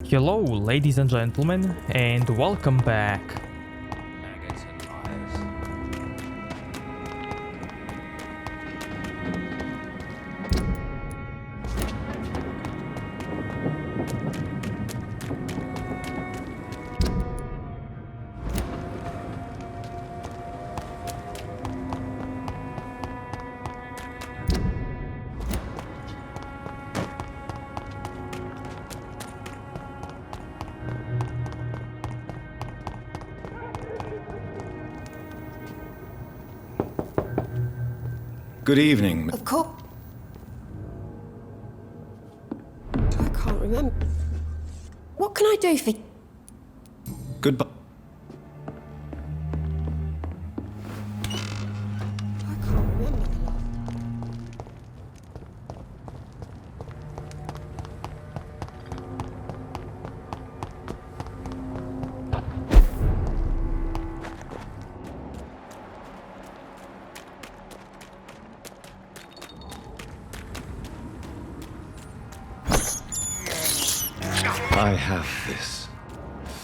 Hello, ladies and gentlemen, and welcome back. Good evening. Of course. I can't remember. What can I do for... Goodbye. I can't remember the last... I have this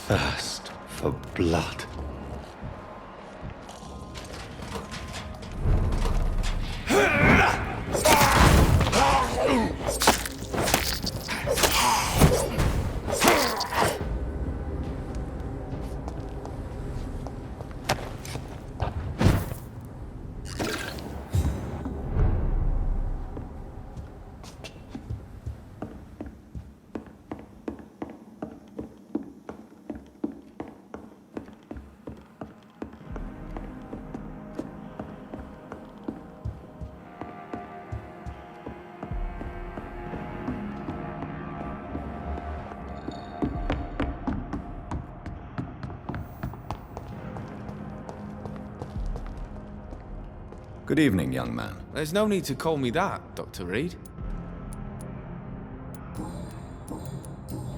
thirst for blood. Good evening, young man. There's no need to call me that, Dr. Reed.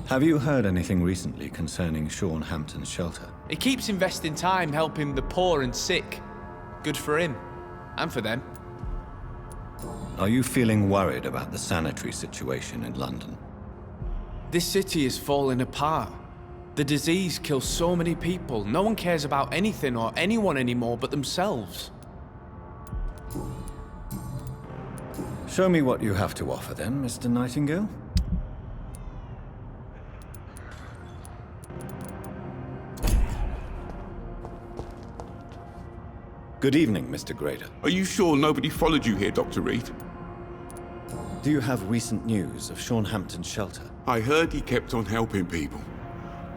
Have you heard anything recently concerning Sean Hampton's shelter? He keeps investing time helping the poor and sick. Good for him. And for them. Are you feeling worried about the sanitary situation in London? This city is falling apart. The disease kills so many people. No one cares about anything or anyone anymore but themselves. Show me what you have to offer then, Mr. Nightingale. Good evening, Mr. Grader. Are you sure nobody followed you here, Dr. Reed? Do you have recent news of Sean Hampton's shelter? I heard he kept on helping people,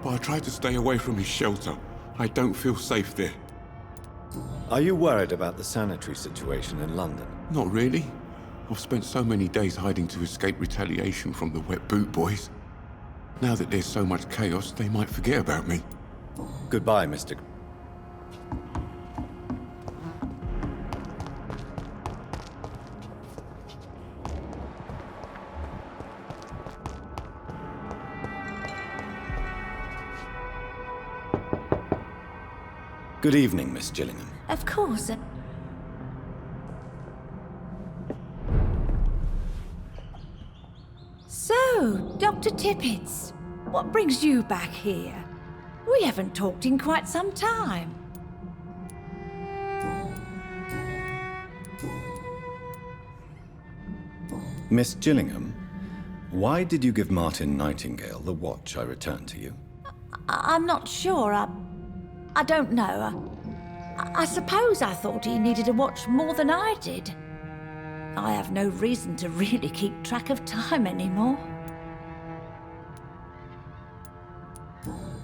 but I tried to stay away from his shelter. I don't feel safe there. Are you worried about the sanitary situation in London? Not really. I've spent so many days hiding to escape retaliation from the wet boot boys. Now that there's so much chaos, they might forget about me. Goodbye, Mr. Good evening, Miss Gillingham. Of course. So, Dr. Tippets, what brings you back here? We haven't talked in quite some time. Miss Gillingham, why did you give Martin Nightingale the watch I returned to you? I'm not sure. I don't know. I suppose I thought he needed a watch more than I did. I have no reason to really keep track of time anymore.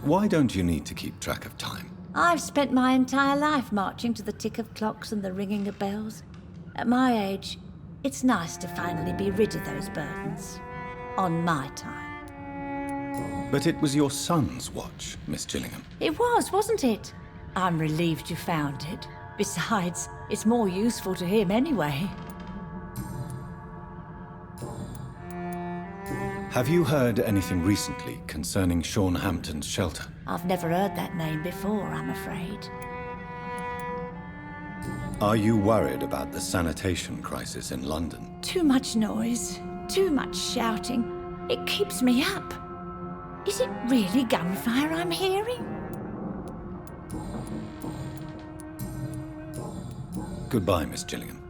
Why don't you need to keep track of time? I've spent my entire life marching to the tick of clocks and the ringing of bells. At my age, it's nice to finally be rid of those burdens. On my time. But it was your son's watch, Miss Gillingham. It was, wasn't it? I'm relieved you found it. Besides, it's more useful to him anyway. Have you heard anything recently concerning Sean Hampton's shelter? I've never heard that name before, I'm afraid. Are you worried about the sanitation crisis in London? Too much noise, too much shouting. It keeps me up. Is it really gunfire I'm hearing? Goodbye, Miss Gillingham.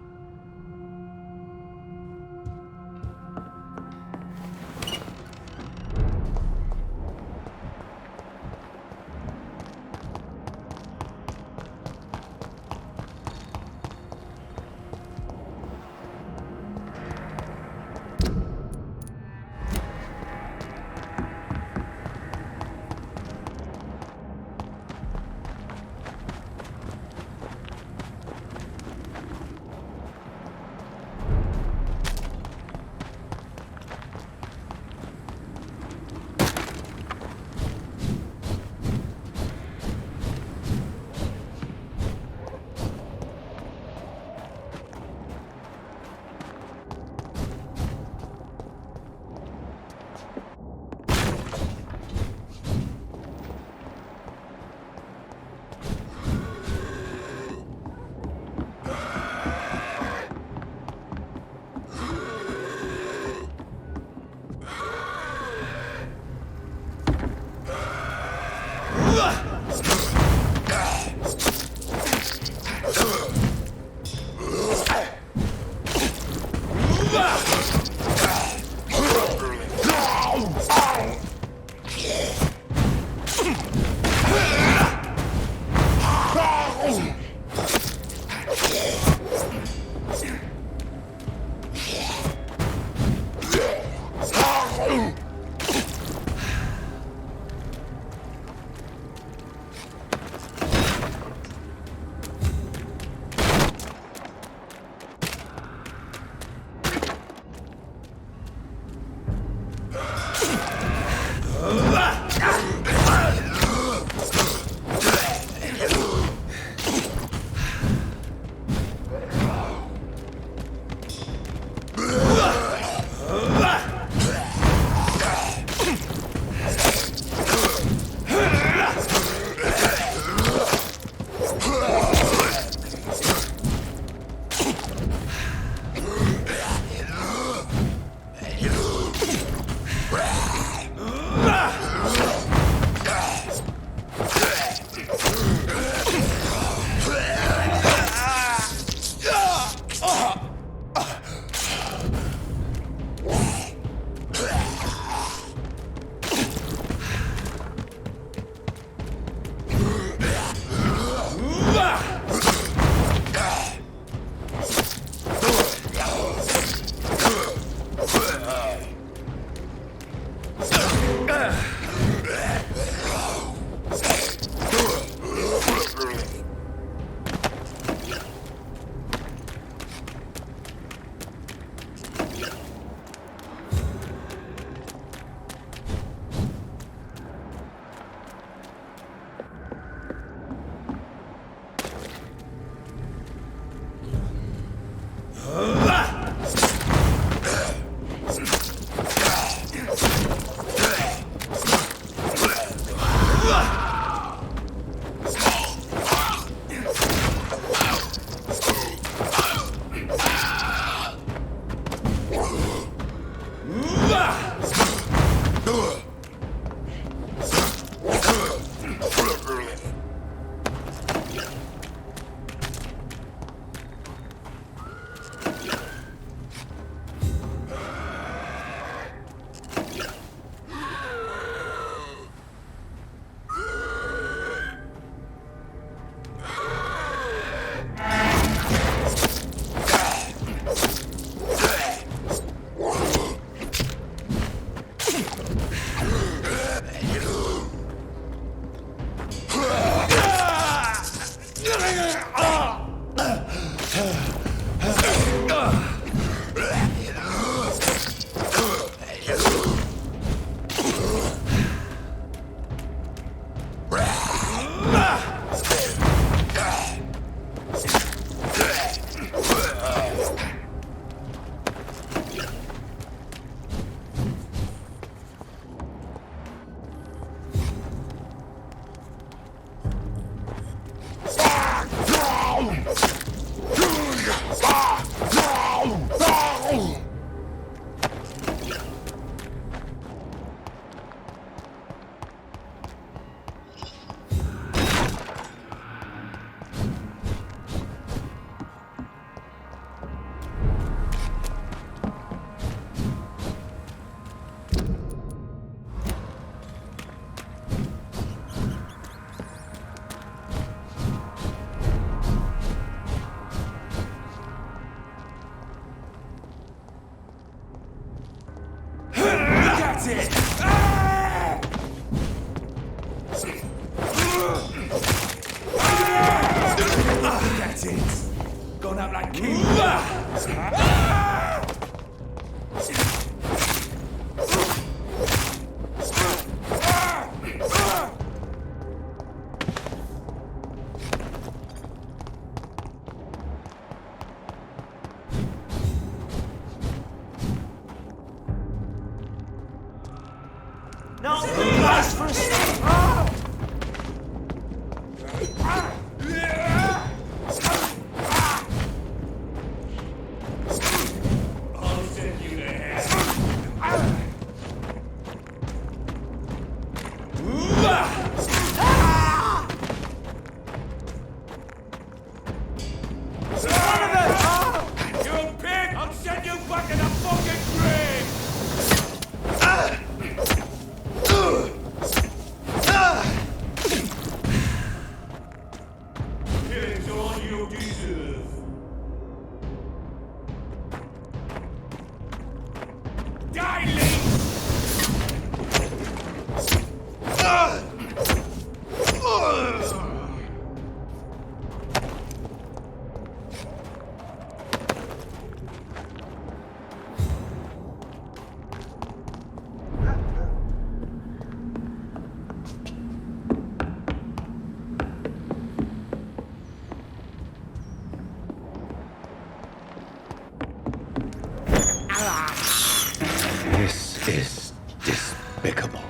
This is despicable.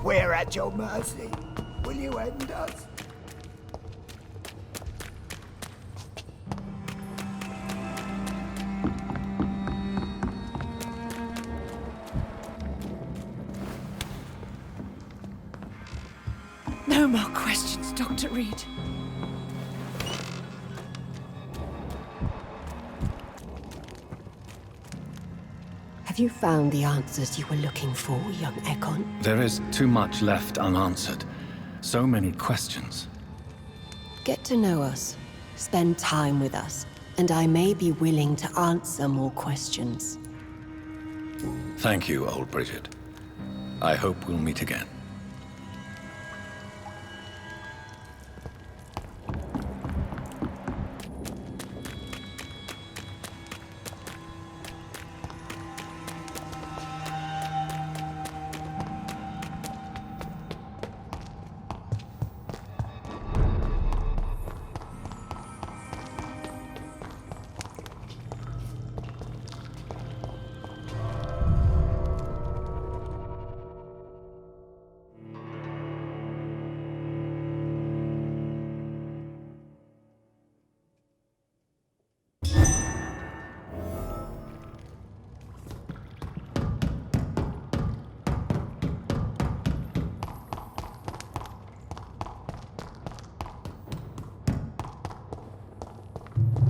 We're at your mercy. Will you end us? No more questions, Dr. Reed. Have you found the answers you were looking for, young Ekon? There is too much left unanswered. So many questions. Get to know us. Spend time with us. And I may be willing to answer more questions. Thank you, old Bridget. I hope we'll meet again.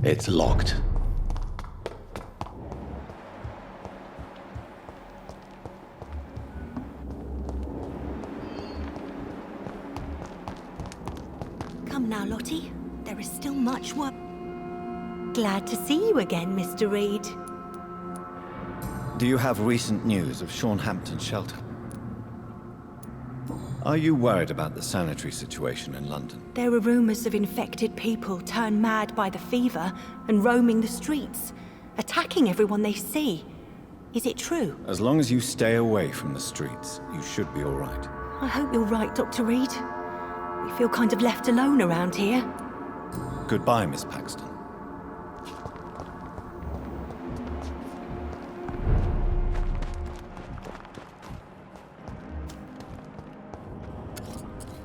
It's locked. everybody. There is still much work. Glad to see you again, Mr. Reed. Do you have recent news of Sean Hampton's shelter? Are you worried about the sanitary situation in London? There are rumors of infected people turned mad by the fever and roaming the streets, attacking everyone they see. Is it true? As long as you stay away from the streets, you should be all right. I hope you're right, Dr. Reed. We feel kind of left alone around here. Goodbye, Miss Paxton.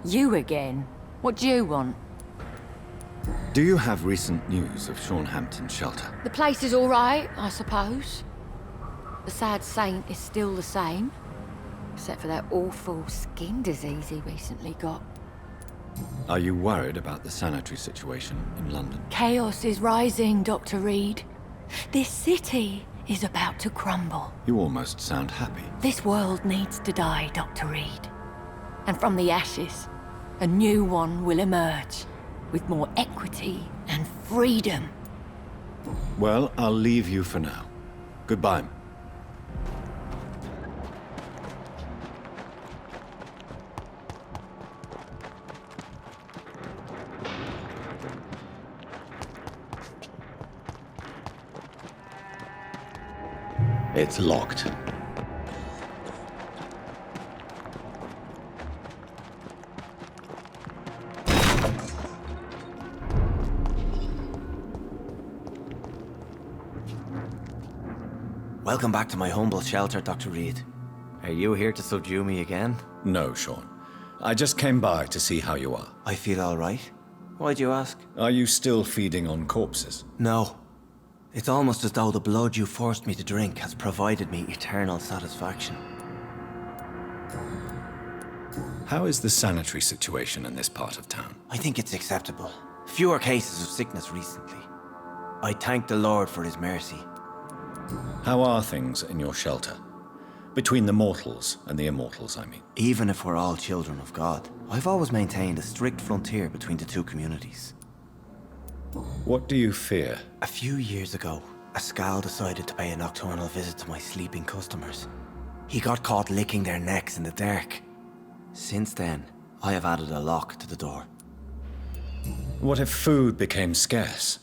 You again? What do you want? Do you have recent news of Sean Hampton's shelter? The place is all right, I suppose. The sad saint is still the same. Except for that awful skin disease he recently got. Are you worried about the sanitary situation in London? Chaos is rising, Dr. Reed. This city is about to crumble. You almost sound happy. This world needs to die, Dr. Reed. And from the ashes, a new one will emerge, with more equity and freedom. Well, I'll leave you for now. Goodbye. It's locked. Welcome back to my humble shelter, Dr. Reed. Are you here to subdue me again? No, Sean. I just came by to see how you are. I feel all right. Why'd you ask? Are you still feeding on corpses? No. It's almost as though the blood you forced me to drink has provided me eternal satisfaction. How is the sanitary situation in this part of town? I think it's acceptable. Fewer cases of sickness recently. I thank the Lord for his mercy. How are things in your shelter? Between the mortals and the immortals, I mean. Even if we're all children of God, I've always maintained a strict frontier between the two communities. What do you fear? A few years ago, a Skal decided to pay a nocturnal visit to my sleeping customers. He got caught licking their necks in the dark. Since then, I have added a lock to the door. What if food became scarce?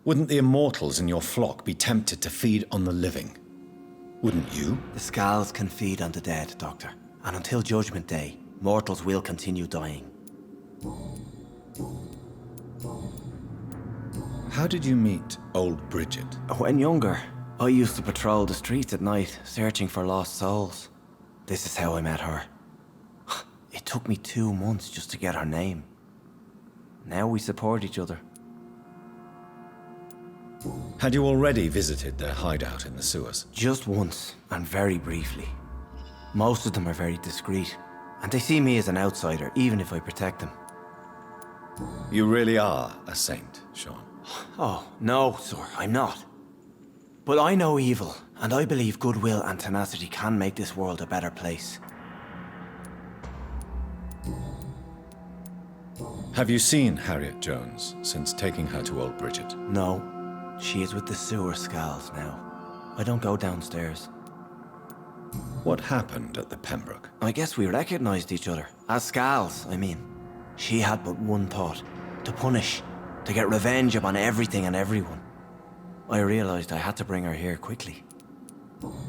Wouldn't the immortals in your flock be tempted to feed on the living? Wouldn't you? The Skals can feed on the dead, Doctor. And until Judgment Day, mortals will continue dying. How did you meet old Bridget? When younger, I used to patrol the streets at night, searching for lost souls. This is how I met her. It took me 2 months just to get her name. Now we support each other. Had you already visited their hideout in the sewers? Just once, and very briefly. Most of them are very discreet, and they see me as an outsider, even if I protect them. You really are a saint, Sean. Oh, no, sir, I'm not. But I know evil, and I believe goodwill and tenacity can make this world a better place. Have you seen Harriet Jones since taking her to old Bridget? No, she is with the sewer Skals now. I don't go downstairs. What happened at the Pembroke? I guess we recognized each other. As Skals, I mean. She had but one thought. To punish. To get revenge upon everything and everyone. I realized I had to bring her here quickly.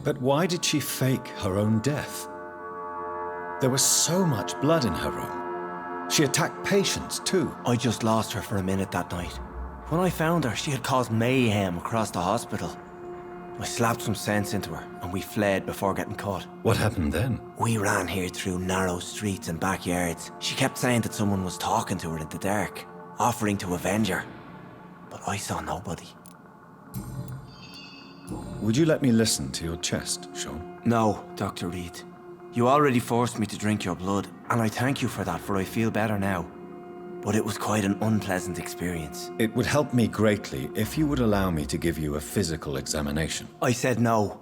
But why did she fake her own death? There was so much blood in her room. She attacked patients, too. I just lost her for a minute that night. When I found her, she had caused mayhem across the hospital. I slapped some sense into her, and we fled before getting caught. What happened then? We ran here through narrow streets and backyards. She kept saying that someone was talking to her in the dark, offering to avenge her. But I saw nobody. Would you let me listen to your chest, Sean? No, Dr. Reed. You already forced me to drink your blood, and I thank you for that, for I feel better now. But it was quite an unpleasant experience. It would help me greatly if you would allow me to give you a physical examination. I said no.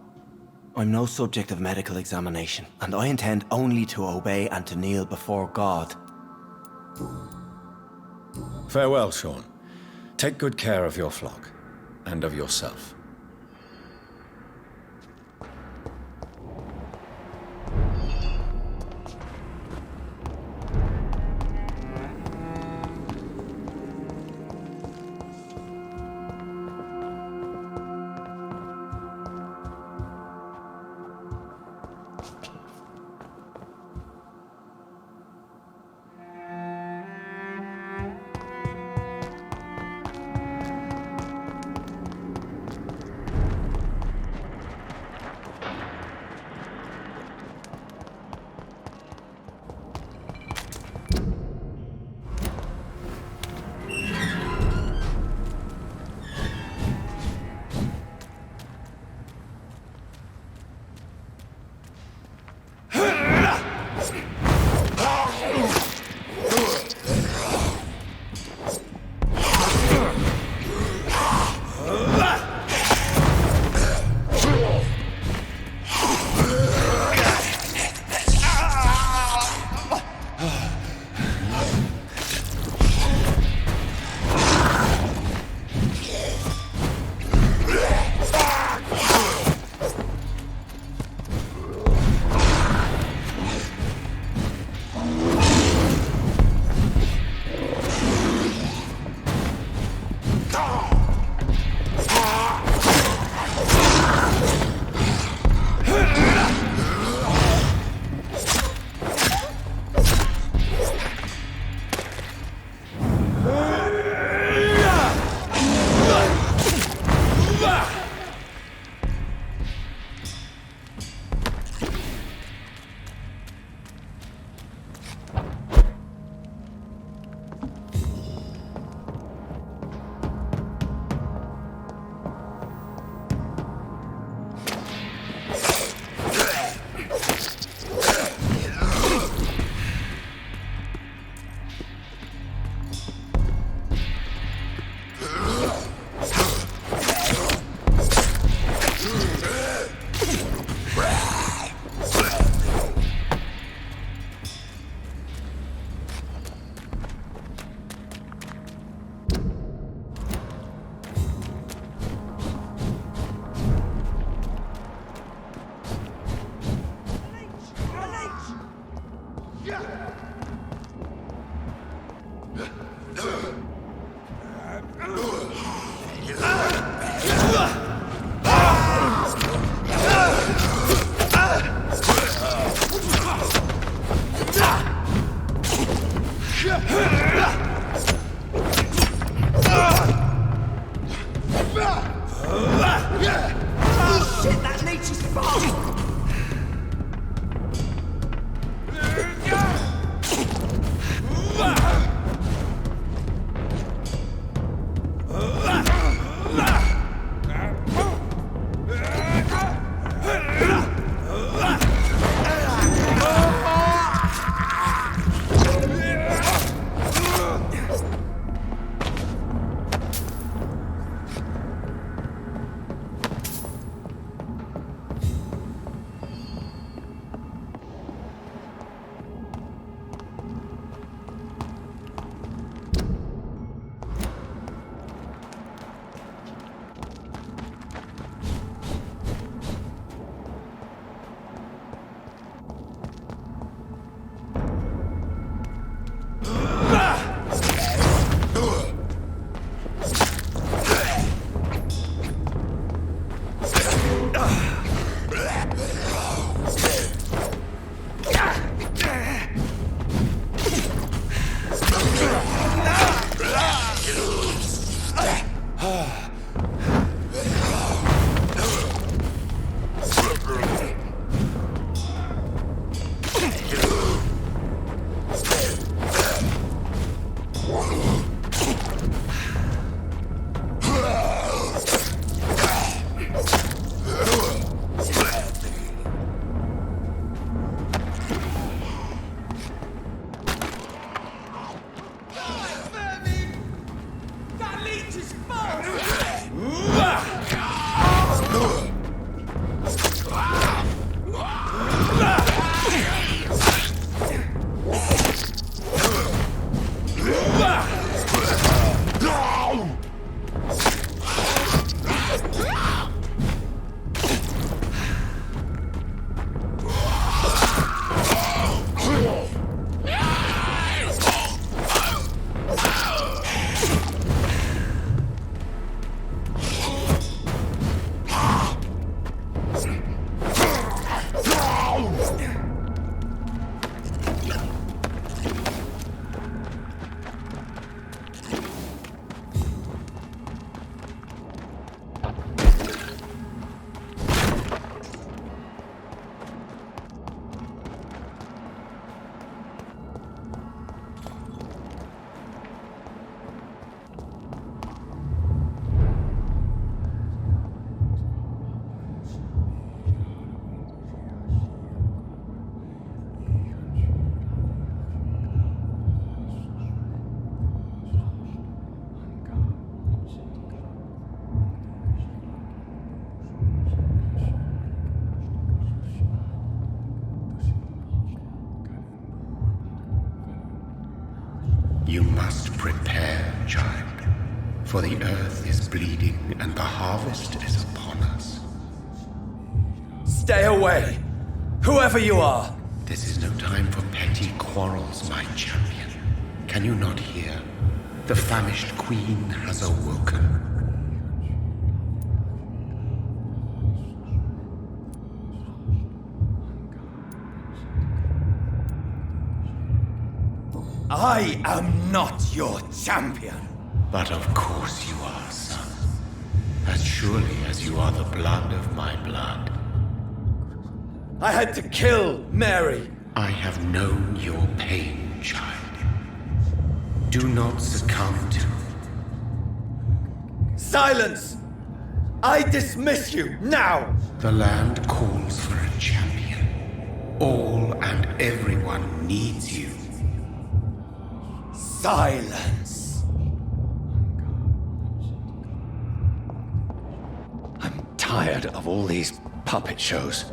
I'm no subject of medical examination, and I intend only to obey and to kneel before God. Farewell, Sean. Take good care of your flock, and of yourself. For the earth is bleeding and the harvest is upon us. Stay away! Whoever you are! This is no time for petty quarrels, my champion. Can you not hear? The famished queen has awoken. I am not your champion. But of course you are, son. As surely as you are the blood of my blood. I had to kill Mary. I have known your pain, child. Do not succumb to... Silence! I dismiss you, now! The land calls for a champion. All and everyone needs you. Silence! I'm tired of all these puppet shows.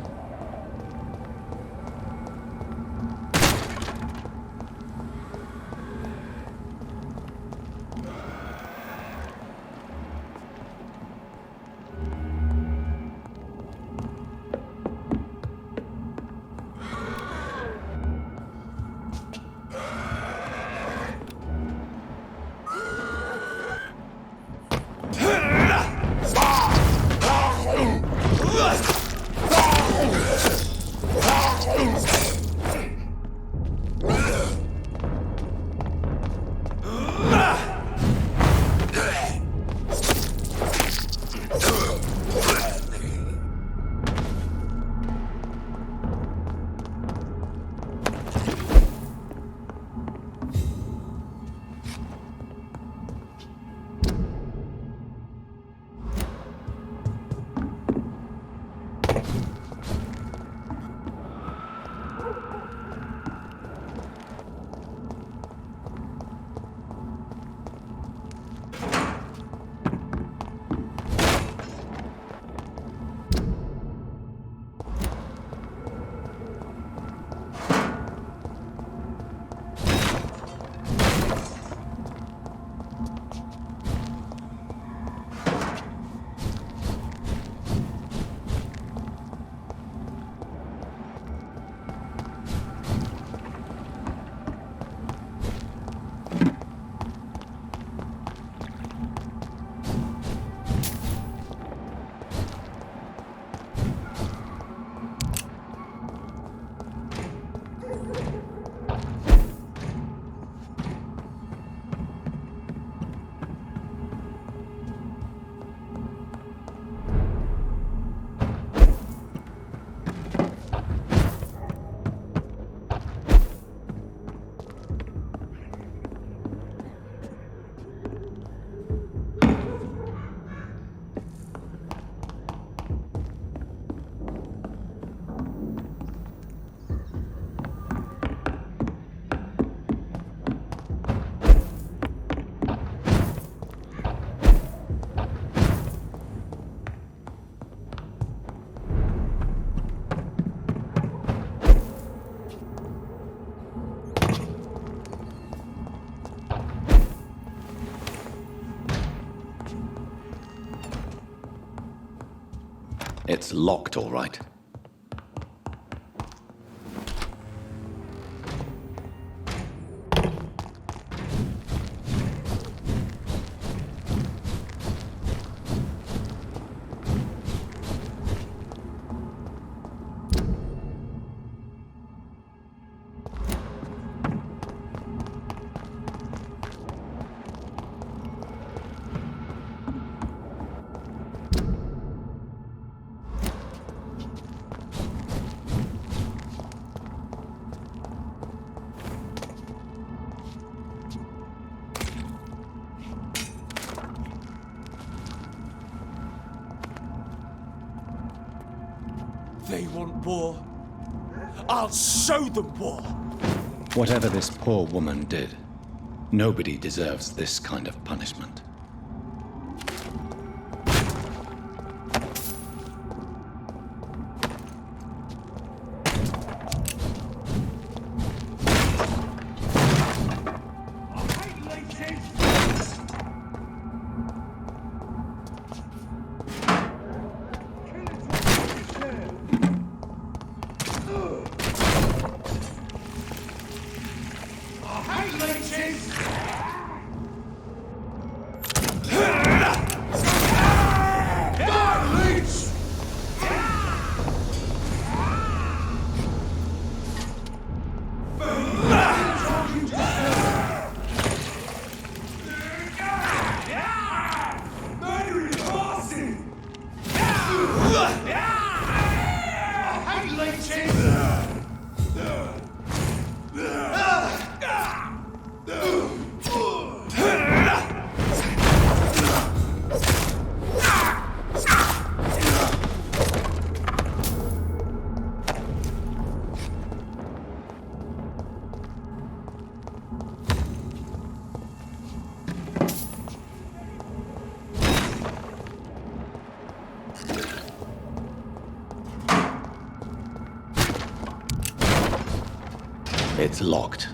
It's locked, all right. They want war. I'll show them war. Whatever this poor woman did, nobody deserves this kind of punishment. It's locked.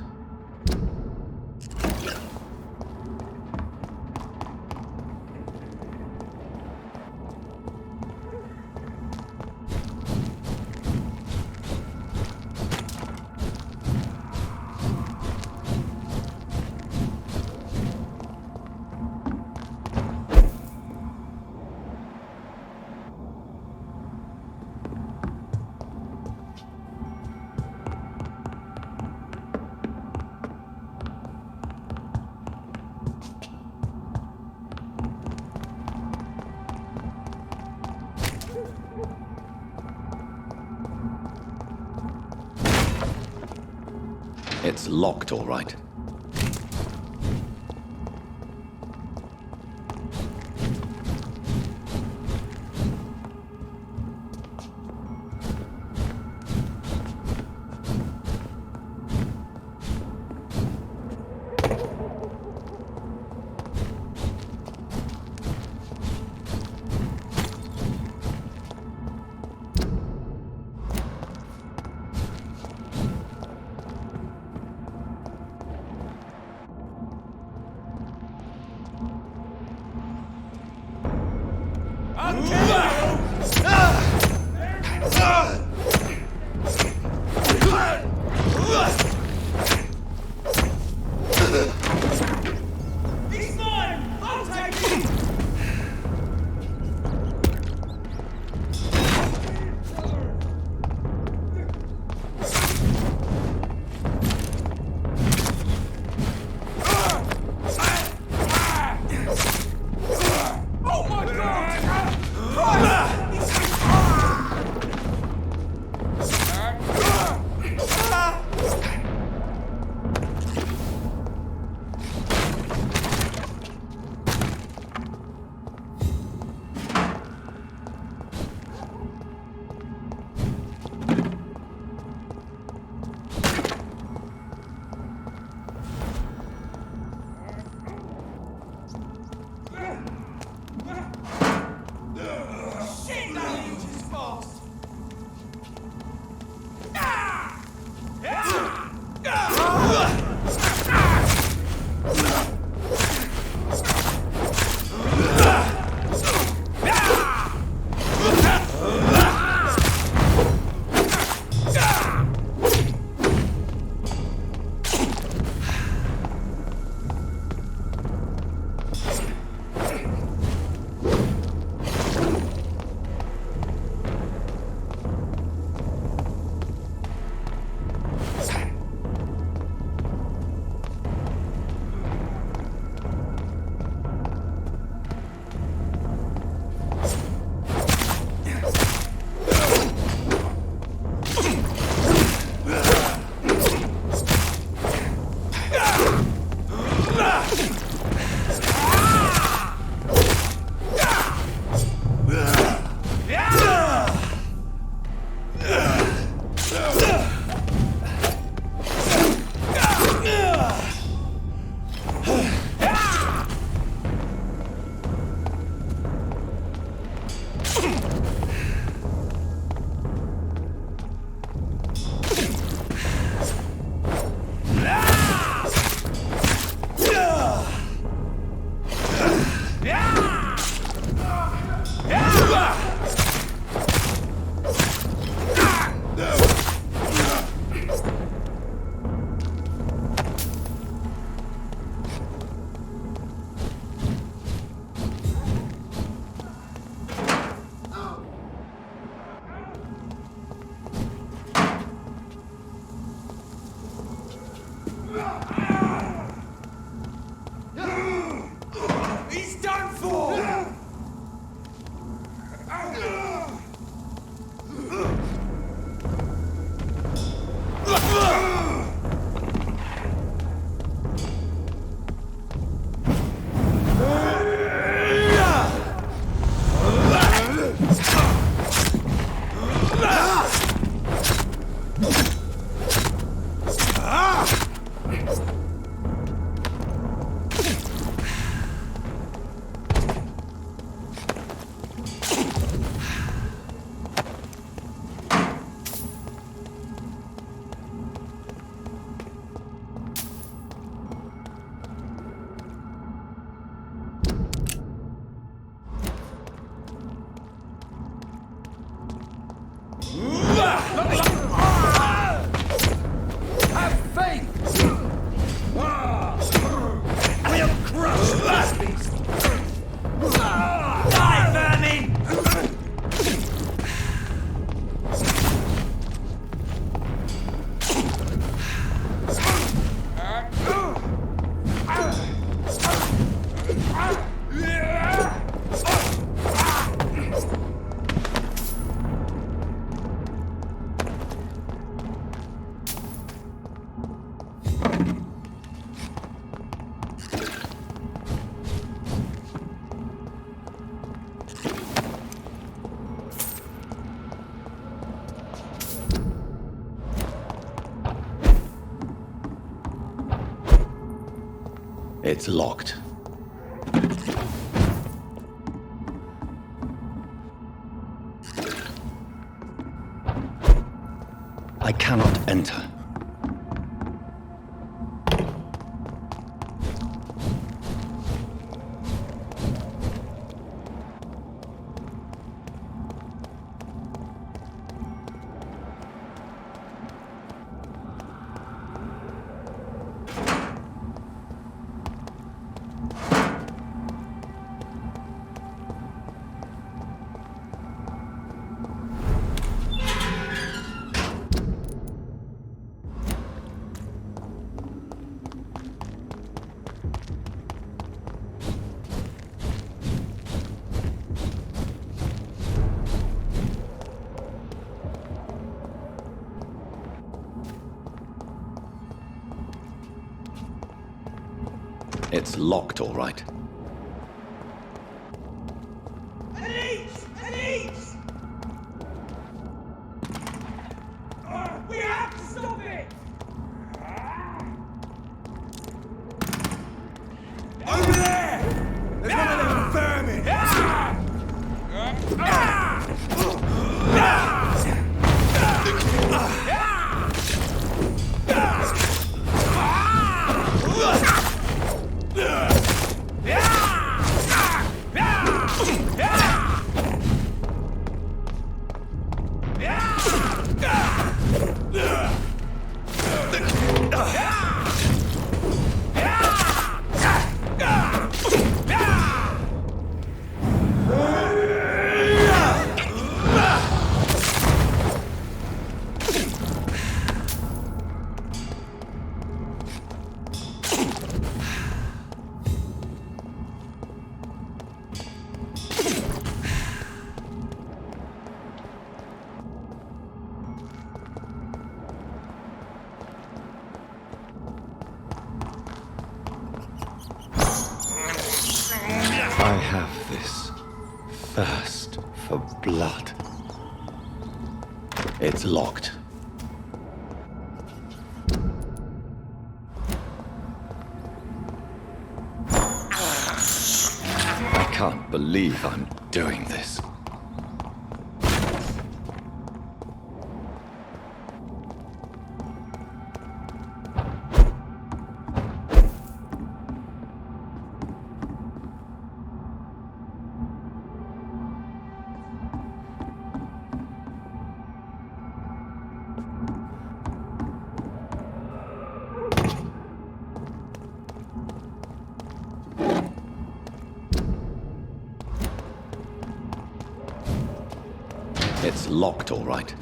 It's locked, all right. Have faith! We'll crush this beast! Die, vermin! It's locked. I cannot enter. It's locked, all right. Elise! Elise! We have to stop it! Over there! There's one of them vermin! I have this thirst for blood. It's locked. I can't believe I'm doing this. It's locked, all right.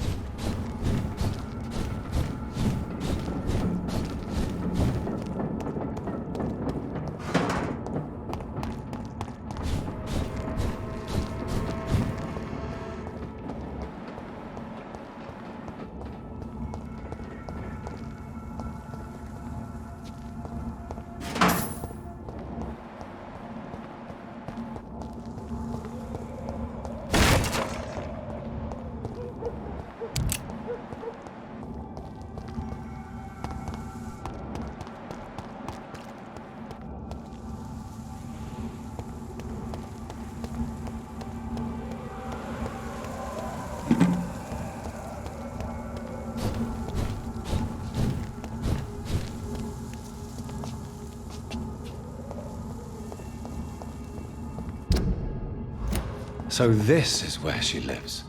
So this is where she lives.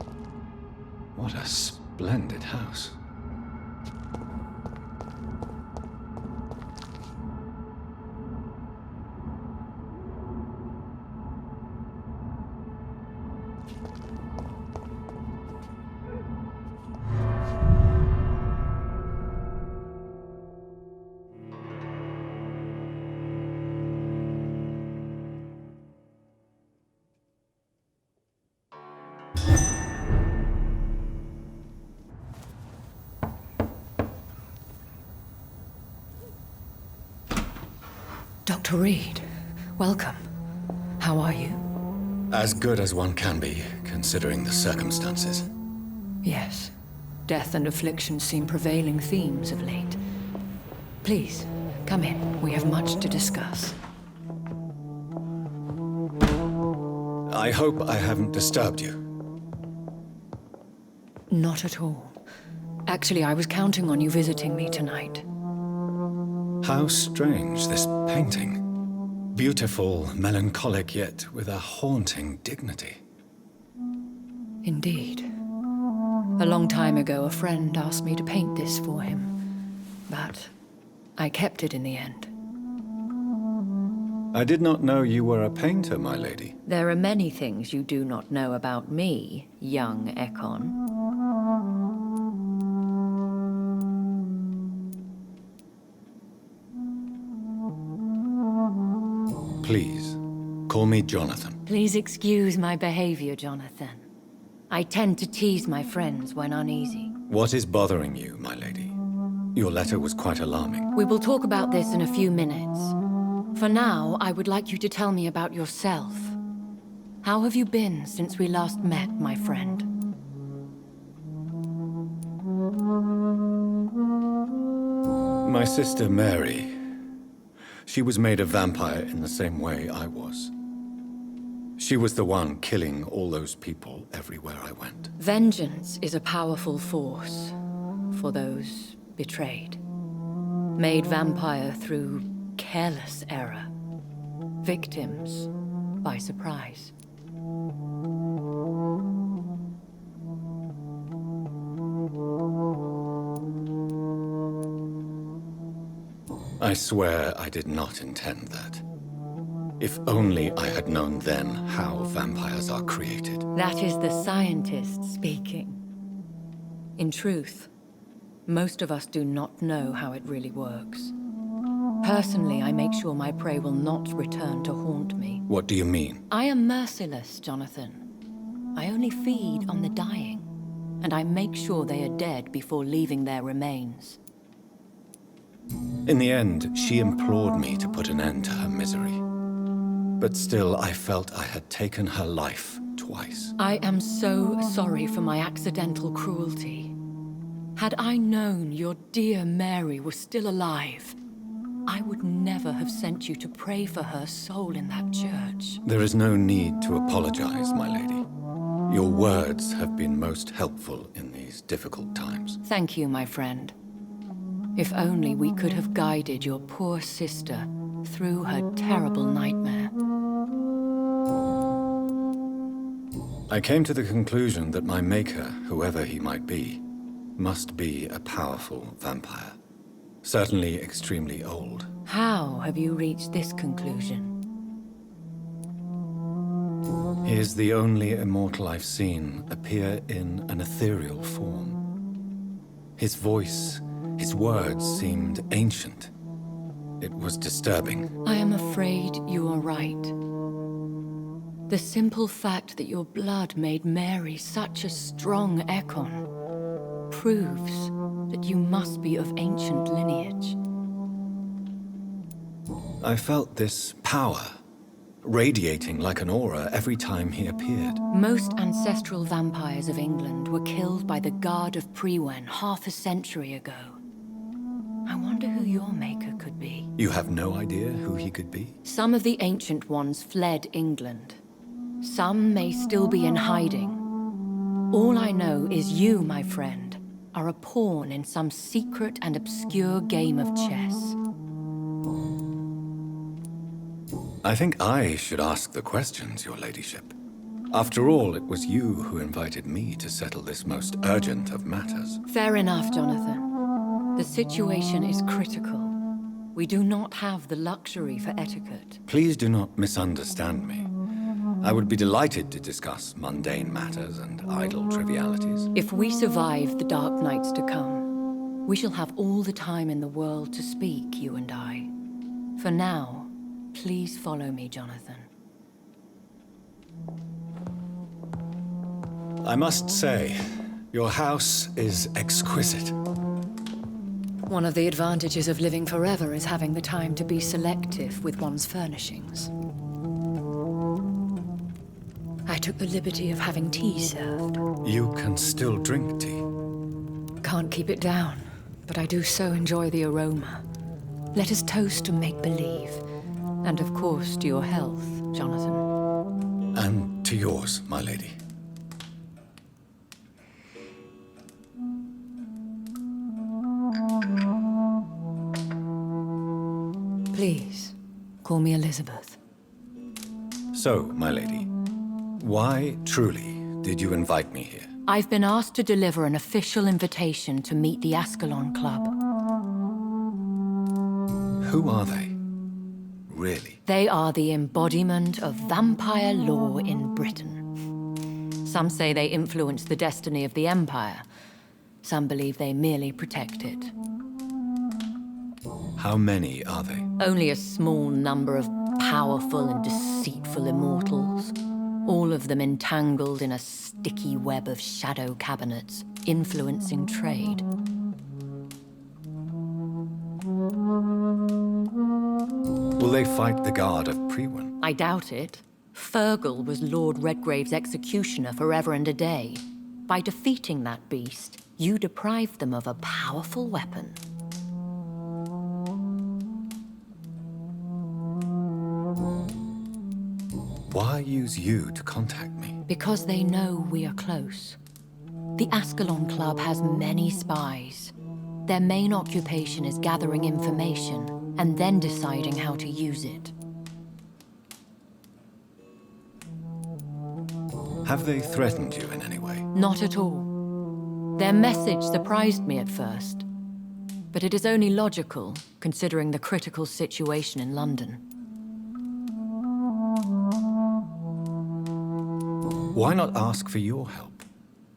What a splendid house. Dr. Reed, welcome. How are you? As good as one can be, considering the circumstances. Yes. Death and affliction seem prevailing themes of late. Please, come in. We have much to discuss. I hope I haven't disturbed you. Not at all. Actually, I was counting on you visiting me tonight. How strange, this painting. Beautiful, melancholic, yet with a haunting dignity. Indeed. A long time ago, a friend asked me to paint this for him, but I kept it in the end. I did not know you were a painter, my lady. There are many things you do not know about me, young Ekon. Please, call me Jonathan. Please excuse my behavior, Jonathan. I tend to tease my friends when uneasy. What is bothering you, my lady? Your letter was quite alarming. We will talk about this in a few minutes. For now, I would like you to tell me about yourself. How have you been since we last met, my friend? My sister Mary. She was made a vampire in the same way I was. She was the one killing all those people everywhere I went. Vengeance is a powerful force for those betrayed. Made vampire through careless error. Victims by surprise. I swear I did not intend that. If only I had known then how vampires are created. That is the scientist speaking. In truth, most of us do not know how it really works. Personally, I make sure my prey will not return to haunt me. What do you mean? I am merciless, Jonathan. I only feed on the dying, and I make sure they are dead before leaving their remains. In the end, she implored me to put an end to her misery. But still, I felt I had taken her life twice. I am so sorry for my accidental cruelty. Had I known your dear Mary was still alive, I would never have sent you to pray for her soul in that church. There is no need to apologize, my lady. Your words have been most helpful in these difficult times. Thank you, my friend. If only we could have guided your poor sister through her terrible nightmare. I came to the conclusion that my maker, whoever he might be, must be a powerful vampire. Certainly extremely old. How have you reached this conclusion? He is the only immortal I've seen appear in an ethereal form. His voice, his words seemed ancient. It was disturbing. I am afraid you are right. The simple fact that your blood made Mary such a strong Ekon proves that you must be of ancient lineage. I felt this power, radiating like an aura every time he appeared. Most ancestral vampires of England were killed by the Guard of Prewen half a century ago. I wonder who your maker could be. You have no idea who he could be? Some of the ancient ones fled England. Some may still be in hiding. All I know is you, my friend, are a pawn in some secret and obscure game of chess. I think I should ask the questions, your ladyship. After all, it was you who invited me to settle this most urgent of matters. Fair enough, Jonathan. The situation is critical. We do not have the luxury for etiquette. Please do not misunderstand me. I would be delighted to discuss mundane matters and idle trivialities. If we survive the dark nights to come, we shall have all the time in the world to speak, you and I. For now, please follow me, Jonathan. I must say, your house is exquisite. One of the advantages of living forever is having the time to be selective with one's furnishings. I took the liberty of having tea served. You can still drink tea. Can't keep it down, but I do so enjoy the aroma. Let us toast to make-believe. And of course, to your health, Jonathan. And to yours, my lady. Please, call me Elizabeth. So, my lady, why, truly, did you invite me here? I've been asked to deliver an official invitation to meet the Ascalon Club. Who are they? Really? They are the embodiment of vampire law in Britain. Some say they influence the destiny of the Empire. Some believe they merely protect it. How many are they? Only a small number of powerful and deceitful immortals. All of them entangled in a sticky web of shadow cabinets, influencing trade. Will they fight the guard of Priwen? I doubt it. Fergal was Lord Redgrave's executioner forever and a day. By defeating that beast, you deprived them of a powerful weapon. Why use you to contact me? Because they know we are close. The Ascalon Club has many spies. Their main occupation is gathering information and then deciding how to use it. Have they threatened you in any way? Not at all. Their message surprised me at first. But it is only logical, considering the critical situation in London. Why not ask for your help?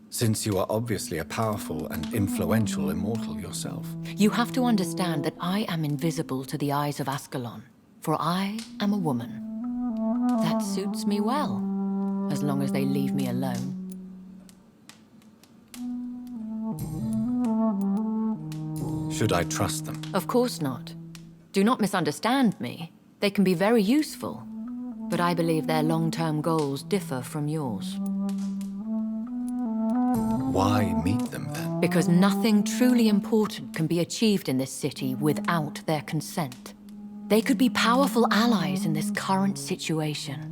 Since you are obviously a powerful and influential immortal yourself. You have to understand that I am invisible to the eyes of Ascalon, for I am a woman. That suits me well, as long as they leave me alone. Should I trust them? Of course not. Do not misunderstand me. They can be very useful. But I believe their long-term goals differ from yours. Why meet them then? Because nothing truly important can be achieved in this city without their consent. They could be powerful allies in this current situation.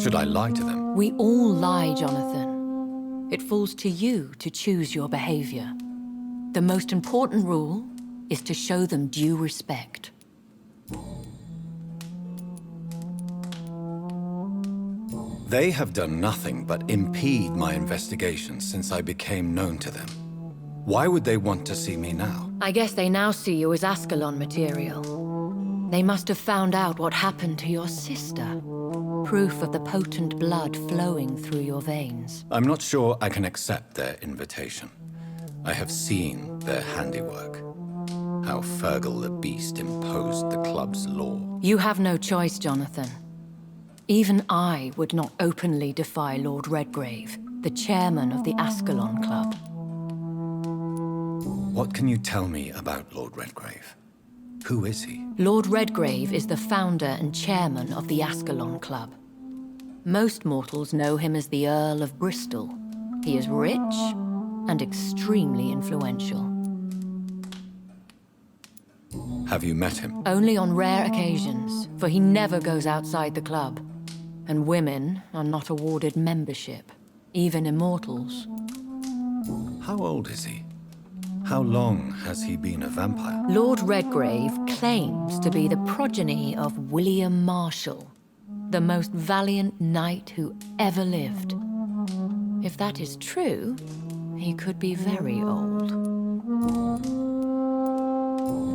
Should I lie to them? We all lie, Jonathan. It falls to you to choose your behavior. The most important rule is to show them due respect. They have done nothing but impede my investigations since I became known to them. Why would they want to see me now? I guess they now see you as Ascalon material. They must have found out what happened to your sister. Proof of the potent blood flowing through your veins. I'm not sure I can accept their invitation. I have seen their handiwork. How Fergal the Beast imposed the club's law. You have no choice, Jonathan. Even I would not openly defy Lord Redgrave, the chairman of the Ascalon Club. What can you tell me about Lord Redgrave? Who is he? Lord Redgrave is the founder and chairman of the Ascalon Club. Most mortals know him as the Earl of Bristol. He is rich and extremely influential. Have you met him? Only on rare occasions, for he never goes outside the club. And women are not awarded membership, even immortals. How old is he? How long has he been a vampire? Lord Redgrave claims to be the progeny of William Marshall, the most valiant knight who ever lived. If that is true, he could be very old.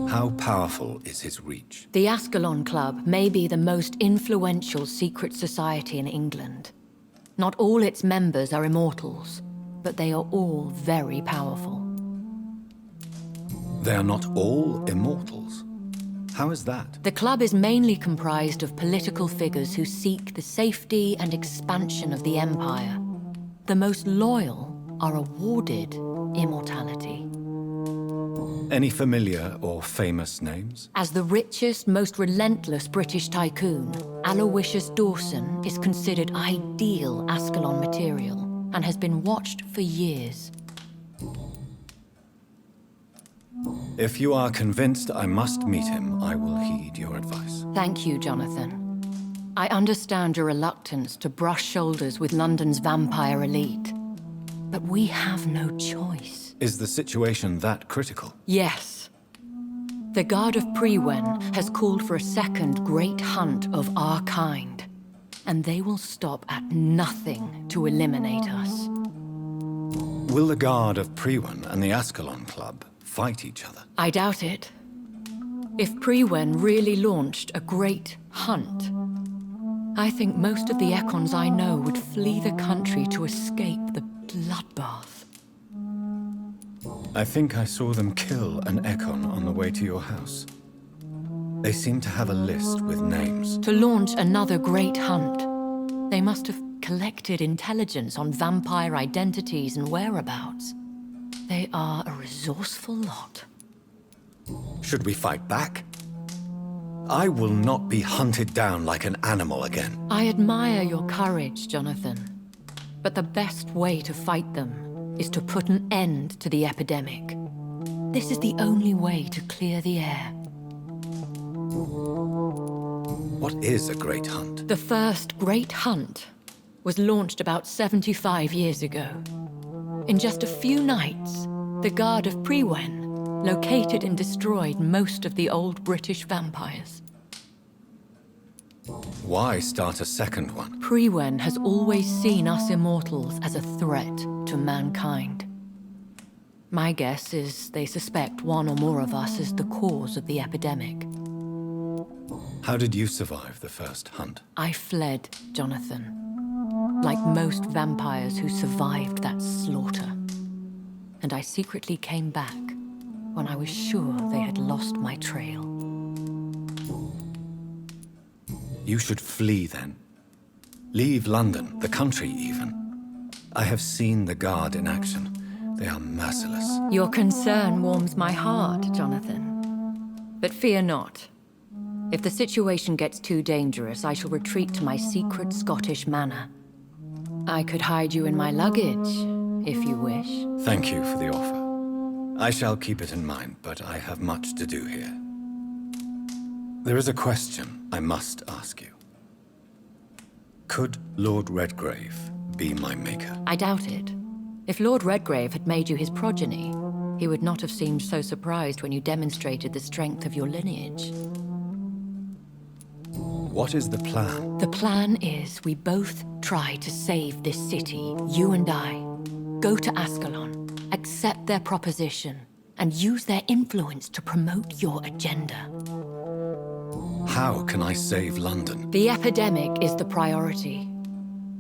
How powerful is his reach? The Ascalon Club may be the most influential secret society in England. Not all its members are immortals, but they are all very powerful. They are not all immortals. How is that? The club is mainly comprised of political figures who seek the safety and expansion of the Empire. The most loyal are awarded immortality. Any familiar or famous names? As the richest, most relentless British tycoon, Aloysius Dawson is considered ideal Ascalon material and has been watched for years. If you are convinced I must meet him, I will heed your advice. Thank you, Jonathan. I understand your reluctance to brush shoulders with London's vampire elite, but we have no choice. Is the situation that critical? Yes. The Guard of Prewen has called for a second great hunt of our kind, and they will stop at nothing to eliminate us. Will the Guard of Prewen and the Ascalon Club fight each other? I doubt it. If Prewen really launched a great hunt, I think most of the Econs I know would flee the country to escape the bloodbath. I think I saw them kill an Econ on the way to your house. They seem to have a list with names. To launch another great hunt, they must have collected intelligence on vampire identities and whereabouts. They are a resourceful lot. Should we fight back? I will not be hunted down like an animal again. I admire your courage, Jonathan. But the best way to fight them is to put an end to the epidemic. This is the only way to clear the air. What is a great hunt? The first great hunt was launched about 75 years ago. In just a few nights, the Guard of Prewen located and destroyed most of the old British vampires. Why start a second one? Prewen has always seen us immortals as a threat to mankind. My guess is they suspect one or more of us as the cause of the epidemic. How did you survive the first hunt? I fled, Jonathan. Like most vampires who survived that slaughter. And I secretly came back when I was sure they had lost my trail. You should flee then. Leave London, the country even. I have seen the Guard in action. They are merciless. Your concern warms my heart, Jonathan. But fear not. If the situation gets too dangerous, I shall retreat to my secret Scottish manor. I could hide you in my luggage, if you wish. Thank you for the offer. I shall keep it in mind, but I have much to do here. There is a question I must ask you. Could Lord Redgrave be my maker? I doubt it. If Lord Redgrave had made you his progeny, he would not have seemed so surprised when you demonstrated the strength of your lineage. What is the plan? The plan is we both try to save this city, you and I. Go to Ascalon, accept their proposition, and use their influence to promote your agenda. How can I save London? The epidemic is the priority.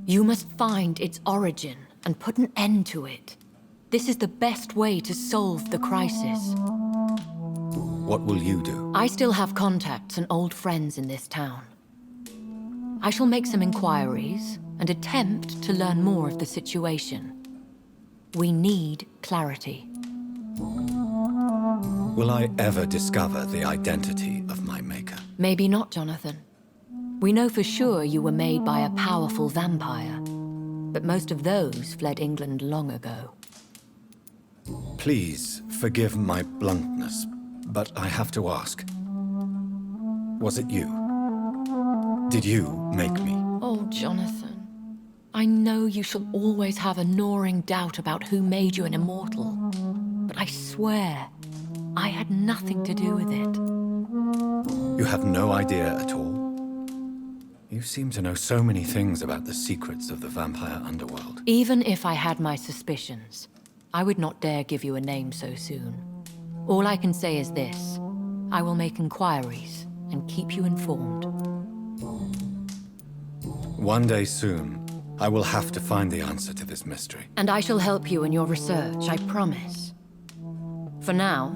You must find its origin and put an end to it. This is the best way to solve the crisis. What will you do? I still have contacts and old friends in this town. I shall make some inquiries and attempt to learn more of the situation. We need clarity. Will I ever discover the identity of my maker? Maybe not, Jonathan. We know for sure you were made by a powerful vampire, but most of those fled England long ago. Please forgive my bluntness, but I have to ask. Was it you? Did you make me? Oh, Jonathan. I know you shall always have a gnawing doubt about who made you an immortal, but I swear, I had nothing to do with it. You have no idea at all? You seem to know so many things about the secrets of the vampire underworld. Even if I had my suspicions, I would not dare give you a name so soon. All I can say is this. I will make inquiries and keep you informed. One day soon, I will have to find the answer to this mystery. And I shall help you in your research, I promise. For now,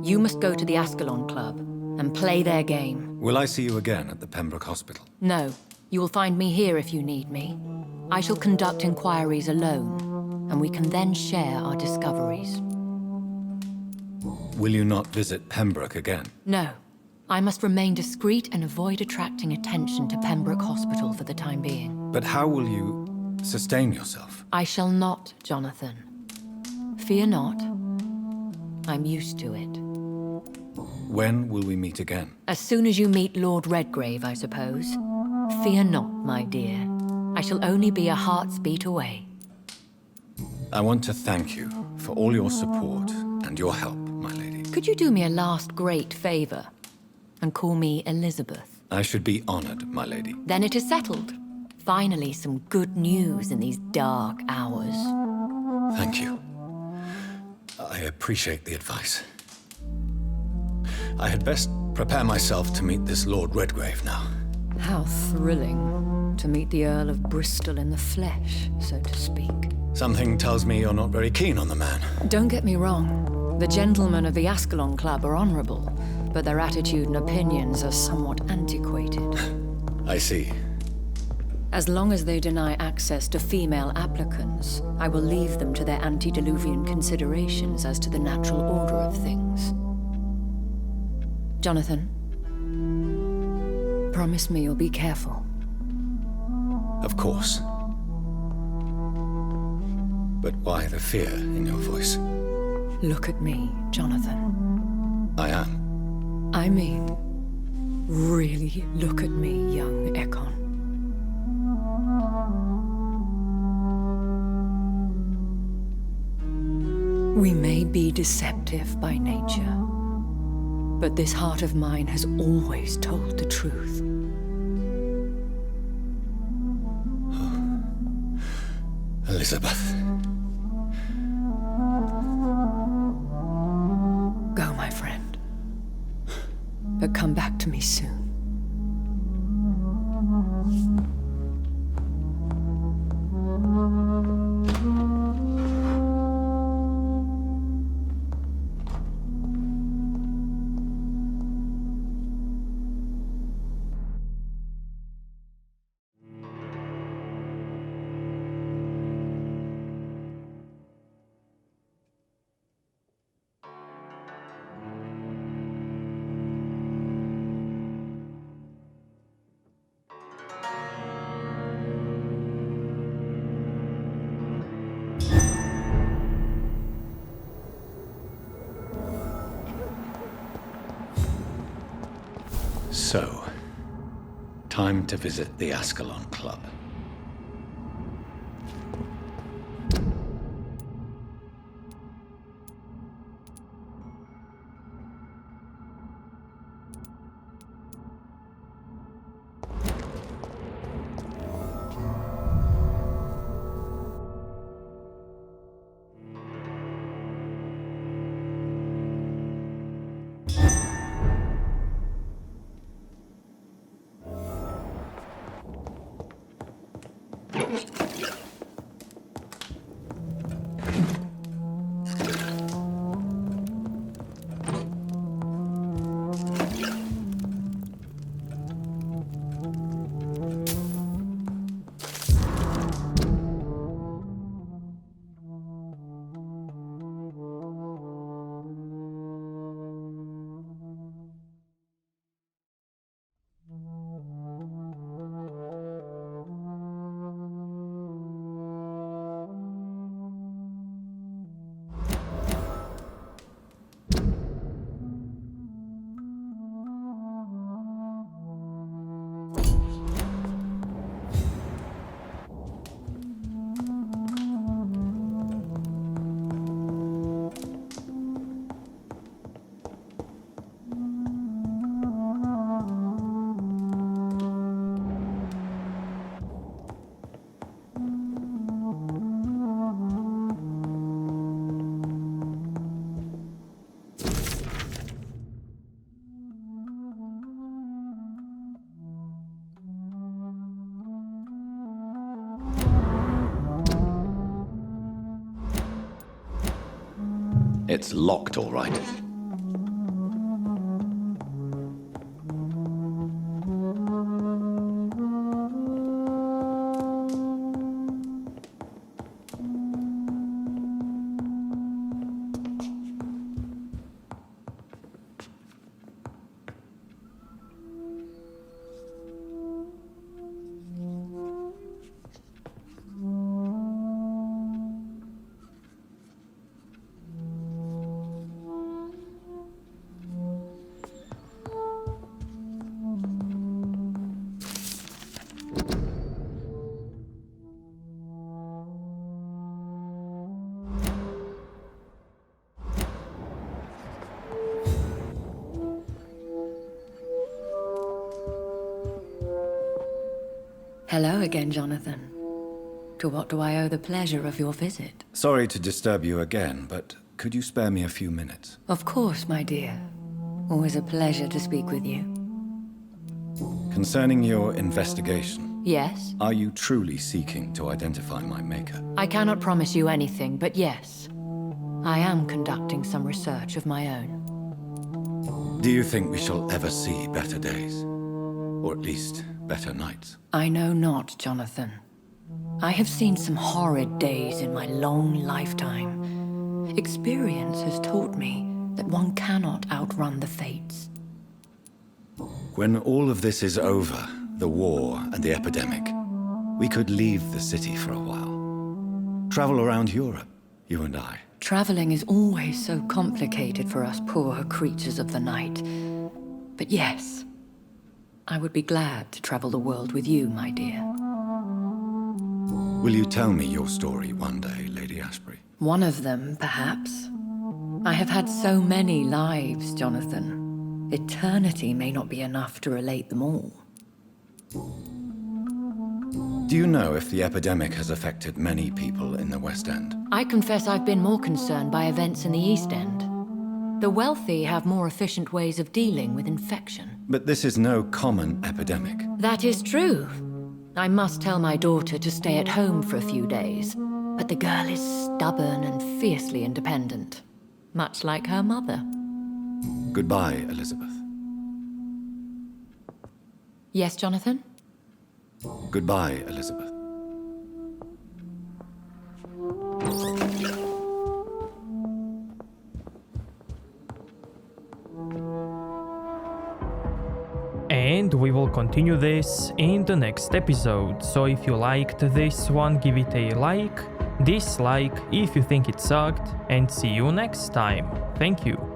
you must go to the Ascalon Club and play their game. Will I see you again at the Pembroke Hospital? No, you will find me here if you need me. I shall conduct inquiries alone, and we can then share our discoveries. Will you not visit Pembroke again? No. I must remain discreet and avoid attracting attention to Pembroke Hospital for the time being. But how will you sustain yourself? I shall not, Jonathan. Fear not. I'm used to it. When will we meet again? As soon as you meet Lord Redgrave, I suppose. Fear not, my dear. I shall only be a heart's beat away. I want to thank you for all your support and your help, my lady. Could you do me a last great favor and call me Elizabeth? I should be honored, my lady. Then it is settled. Finally, some good news in these dark hours. Thank you. I appreciate the advice. I had best prepare myself to meet this Lord Redgrave now. How thrilling to meet the Earl of Bristol in the flesh, so to speak. Something tells me you're not very keen on the man. Don't get me wrong. The gentlemen of the Ascalon Club are honorable, but their attitude and opinions are somewhat antiquated. I see. As long as they deny access to female applicants, I will leave them to their antediluvian considerations as to the natural order of things. Jonathan, promise me you'll be careful. Of course. But why the fear in your voice? Look at me, Jonathan. I am. I mean, really look at me, young Ekon. We may be deceptive by nature, but this heart of mine has always told the truth. Elizabeth. Go, my friend. But come back to me soon. So, time to visit the Ascalon Club. It's locked, all right. Hello again, Jonathan. To what do I owe the pleasure of your visit? Sorry to disturb you again, but could you spare me a few minutes? Of course, my dear. Always a pleasure to speak with you. Concerning your investigation, Yes? are you truly seeking to identify my maker? I cannot promise you anything, but yes. I am conducting some research of my own. Do you think we shall ever see better days? Or at least, better nights? I know not, Jonathan. I have seen some horrid days in my long lifetime. Experience has taught me that one cannot outrun the fates. When all of this is over, the war and the epidemic, we could leave the city for a while. Travel around Europe, you and I. Traveling is always so complicated for us poor creatures of the night. But yes, I would be glad to travel the world with you, my dear. Will you tell me your story one day, Lady Ashbury? One of them, perhaps. I have had so many lives, Jonathan. Eternity may not be enough to relate them all. Do you know if the epidemic has affected many people in the West End? I confess I've been more concerned by events in the East End. The wealthy have more efficient ways of dealing with infection. But this is no common epidemic. That is true. I must tell my daughter to stay at home for a few days, but the girl is stubborn and fiercely independent, much like her mother. Goodbye, Elizabeth. Yes, Jonathan? Goodbye, Elizabeth. And we will continue this in the next episode, so if you liked this one, give it a like, dislike if you think it sucked, and see you next time. Thank you.